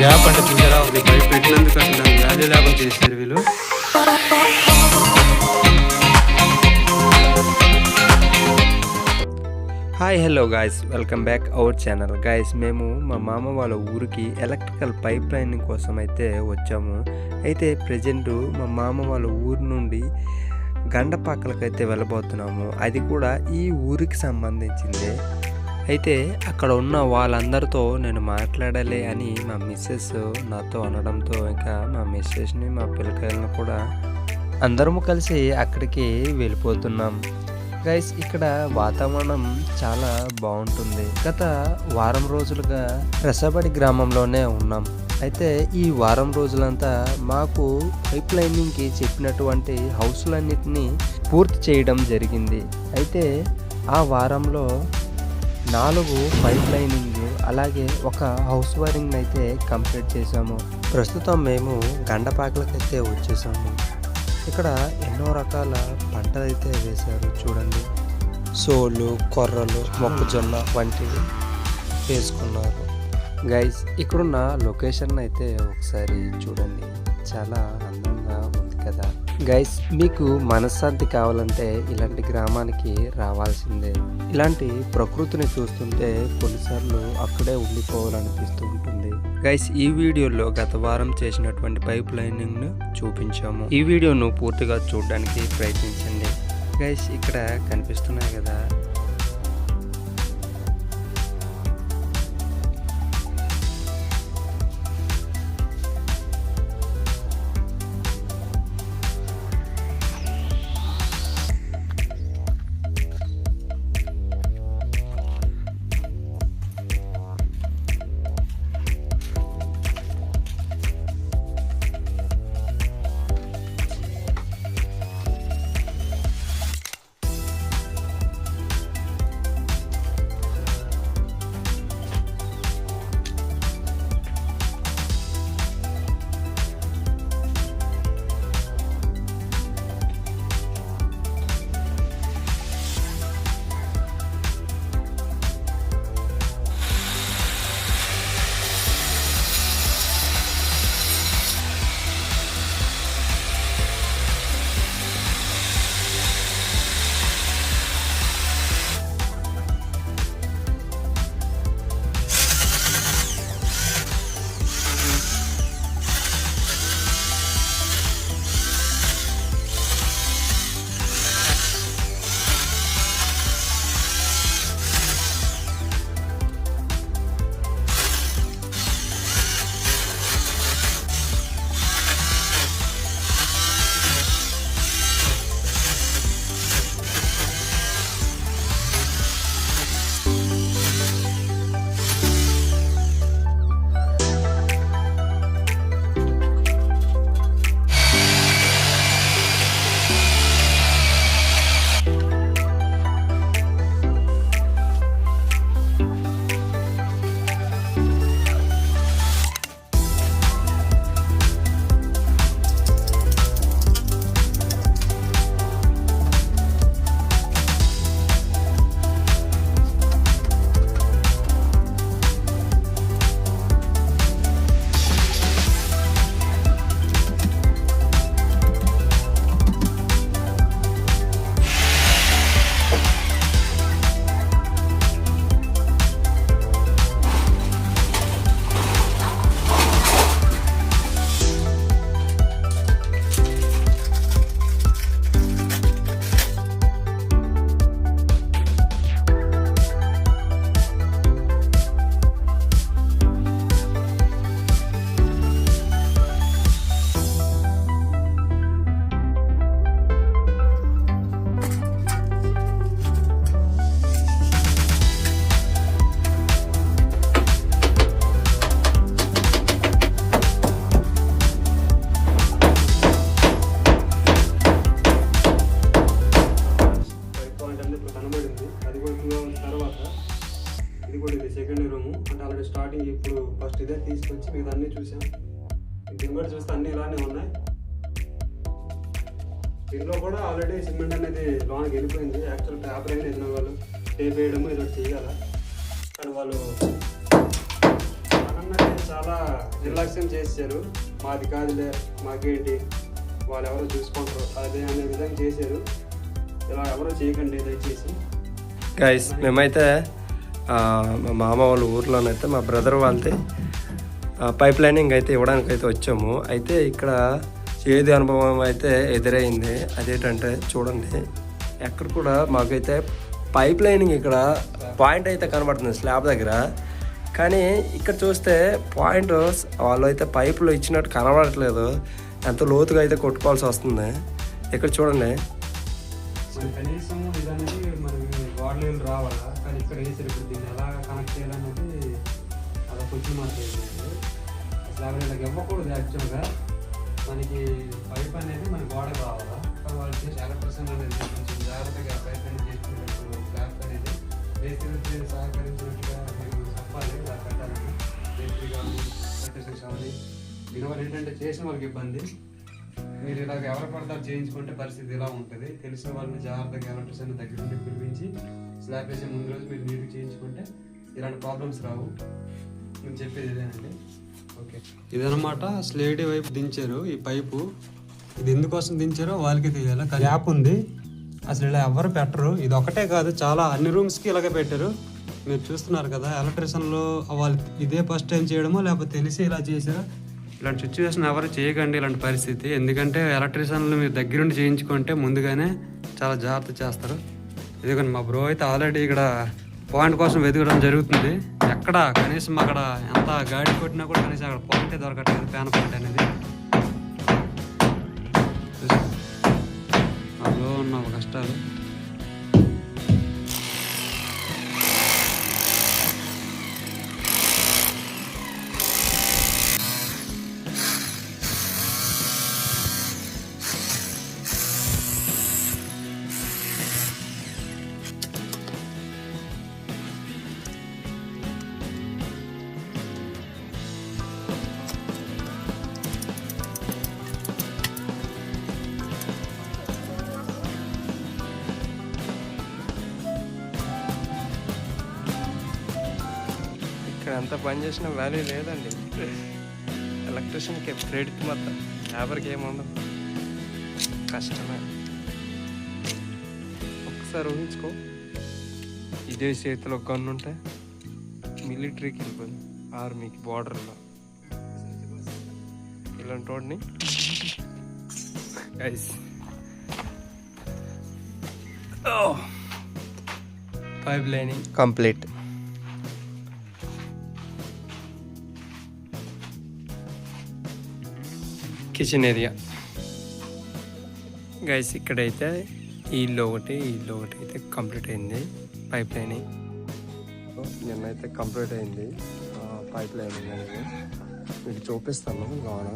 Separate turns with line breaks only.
Gap అంటే చూసారా, అది పైప్ పెట్టినందుకు అసలు దానికి వాల్యూ లేకుండా చేశారు వీళ్ళు.
Hi hello guys, welcome back our channel. Guys, మేము మా మామ వాళ్ళ ఊరికి ఎలక్ట్రికల్ పైప్ లైనింగ్ కోసం అయితే వచ్చాము. అయితే ప్రజెంట్ మా మామ వాళ్ళ ఊరు నుండి గండపాకలకైతే వెళ్ళబోతున్నాము. అది కూడా ఈ ఊరికి సంబంధించిందే. అయితే అక్కడ ఉన్న వాళ్ళందరితో నేను మాట్లాడాలి అని మా మిస్సెస్ నాతో అనడంతో ఇంకా మా మిస్సెస్ని మా పిల్లకాయలను కూడా అందరము కలిసి అక్కడికి వెళ్ళిపోతున్నాం. గైస్, ఇక్కడ వాతావరణం చాలా బాగుంటుంది. గత వారం రోజులుగా రసబడి గ్రామంలోనే ఉన్నాం. అయితే ఈ వారం రోజులంతా మాకు పైప్ లైనింగ్కి చెప్పినటువంటి హౌస్లన్నిటినీ పూర్తి చేయడం జరిగింది. అయితే ఆ వారంలో 4 పైప్ లైనింగ్ అలాగే ఒక హౌస్ వైరింగ్ అయితే కంప్లీట్ చేసాము. ప్రస్తుతం మేము గండపాకలకైతే వచ్చేసాము. ఇక్కడ ఎన్నో రకాల పంటలు అయితే వేశారు. చూడండి, సోలు, కొర్రలు, మొక్కజొన్న వంటివి వేసుకున్నారు. గైస్, ఇక్కడున్న లొకేషన్ అయితే ఒకసారి చూడండి, చాలా అందంగా ఉంది కదా. గైస్, మీకు మనశ్శాంతి కావాలంటే ఇలాంటి గ్రామానికి రావాల్సిందే. ఇలాంటి ప్రకృతిని చూస్తుంటే కొన్నిసార్లు అక్కడే ఉండిపోవాలనిపిస్తూ ఉంటుంది. గైస్, ఈ వీడియోలో గత వారం చేసినటువంటి పైప్ లైనింగ్ను చూపించాము. ఈ వీడియోను పూర్తిగా చూడడానికి ప్రయత్నించండి. గైస్, ఇక్కడ కనిపిస్తున్నాయి కదా,
స్టార్టింగ్ ఇప్పుడు ఫస్ట్ ఇదే తీసుకొచ్చి మీకు అన్నీ చూసాం. దీన్ని కూడా చూస్తే అన్నీ ఇలానే ఉన్నాయి. దీంట్లో కూడా ఆల్రెడీ సిమెంట్ అనేది లోనికి వెళ్ళిపోయింది. యాక్చువల్ పేపర్ అయినా ఏదైనా వాళ్ళు టేప్ వేయడము ఏదో చేయాలి, కానీ వాళ్ళు ఏంటంటే చాలా నిర్లక్ష్యం చేశారు. మాది కాదులే, మాకేంటి, వాళ్ళు ఎవరో చూసుకుంటారు అదే అనే విధంగా చేశారు. ఇలా ఎవరో చేయకండి దయచేసి.
గైస్ మేమైతే మా మామ వాళ్ళ ఊర్లోనైతే మా బ్రదర్ వాళ్ళది పైప్ లైనింగ్ అయితే ఇవ్వడానికి అయితే వచ్చాము. అయితే ఇక్కడ చేదు అనుభవం అయితే ఎదురైంది. అదేంటంటే చూడండి, ఎక్కడ కూడా మాకైతే పైప్ లైనింగ్ ఇక్కడ పాయింట్ అయితే కనబడుతుంది స్లాబ్ దగ్గర, కానీ ఇక్కడ చూస్తే పాయింట్ వాళ్ళు అయితే పైపులు ఇచ్చినట్టు కనబడట్లేదు. ఎంతో లోతుగా అయితే కొట్టుకోవాల్సి వస్తుంది. ఇక్కడ చూడండి,
కనీసం ఇదనేది మనకి గోడలు రావాలా, కానీ ఇక్కడ వేసారు. ఇప్పుడు దీన్ని ఎలా కనెక్ట్ చేయాలనేది అలా కొంచెం మాట్లాడుతుంది. స్లాబ్ ఇలా ఇవ్వకూడదు. యాక్చువల్గా మనకి పైప్ అనేది మన గోడకు రావాలా, కానీ వాళ్ళు చేసి ఎలక్ట్రిషన్ అనేది కొంచెం జాగ్రత్తగా పైప్ అనేది చేసుకునేటప్పుడు స్లాబ్ అనేది బేసిక్ సహకరించినట్టుగా మీరు చెప్పాలి. ఇలా పెట్టాలని బేసిక్ కానీ ఎలక్ట్రిషన్ కావాలి. దీనివల్ల ఏంటంటే చేసిన వాళ్ళకి ఇబ్బంది. మీరు ఇలాగ ఎవరు పడతారు చేయించుకుంటే పరిస్థితి ఇలా ఉంటుంది. తెలిసిన వాళ్ళని జాగ్రత్తగా ఎలక్ట్రిషన్ దగ్గర నుండి పిలిపించి స్లాబ్ వేసే ముందు రోజు మీరు నీట్గా చేయించుకుంటే ఇలాంటి ప్రాబ్లమ్స్ రావు. నేను చెప్పేది ఇదేనండి. ఓకే, ఇదనమాట స్లేడీ వైపు దించారు ఈ పైపు. ఇది ఎందుకోసం దించారో వాళ్ళకి తెలియాలి. గ్యాప్ ఉంది, అసలు ఇలా ఎవరు పెట్టరు. ఇది ఒకటే కాదు, చాలా అన్ని రూమ్స్కి ఇలాగే పెట్టారు. మీరు చూస్తున్నారు కదా, ఎలక్ట్రిషన్లో వాళ్ళు ఇదే ఫస్ట్ టైం చేయడమో లేకపోతే తెలిసి ఇలా చేశారో. ఇలాంటి సిచ్యువేషన్ ఎవరు చేయకండి, ఇలాంటి పరిస్థితి. ఎందుకంటే ఎలక్ట్రీషియన్లు మీరు దగ్గరుండి చేయించుకుంటే ముందుగానే చాలా జాగ్రత్త చేస్తారు. ఎందుకంటే మా బ్రో అయితే ఆల్రెడీ ఇక్కడ పాయింట్ కోసం వెతకడం జరుగుతుంది. ఎక్కడ కనీసం అక్కడ ఎంత గాడి కొట్టినా కూడా కనీసం అక్కడ పాయింటే దొరకట్లేదు, ఫ్యాన్ పాయింట్ అనేది. మా బ్రో ఉన్న కష్టాలు.
ఇక్కడ ఎంత పని చేసినా వాల్యూ లేదండి. ఎలక్ట్రిషియన్కి క్రెడిట్ మొత్తం, లేబర్కి ఏముండదు, కష్టమే. ఒకసారి ఊహించుకో, ఇదే చేతిలో గన్ను ఉంటే మిలిటరీకి వెళ్ళిపోయింది, ఆర్మీకి బార్డర్లో. ఇలాంటి వాడిని guys pipe lining complete. Kitchen area guys, ఇక్కడైతే ఈ ఇల్లు ఒకటి అయితే కంప్లీట్ అయింది పైప్ లైనింగ్. నిన్నైతే కంప్లీట్ అయింది పైప్ లైనింగ్ అనేది. మీకు చూపిస్తాను లోన.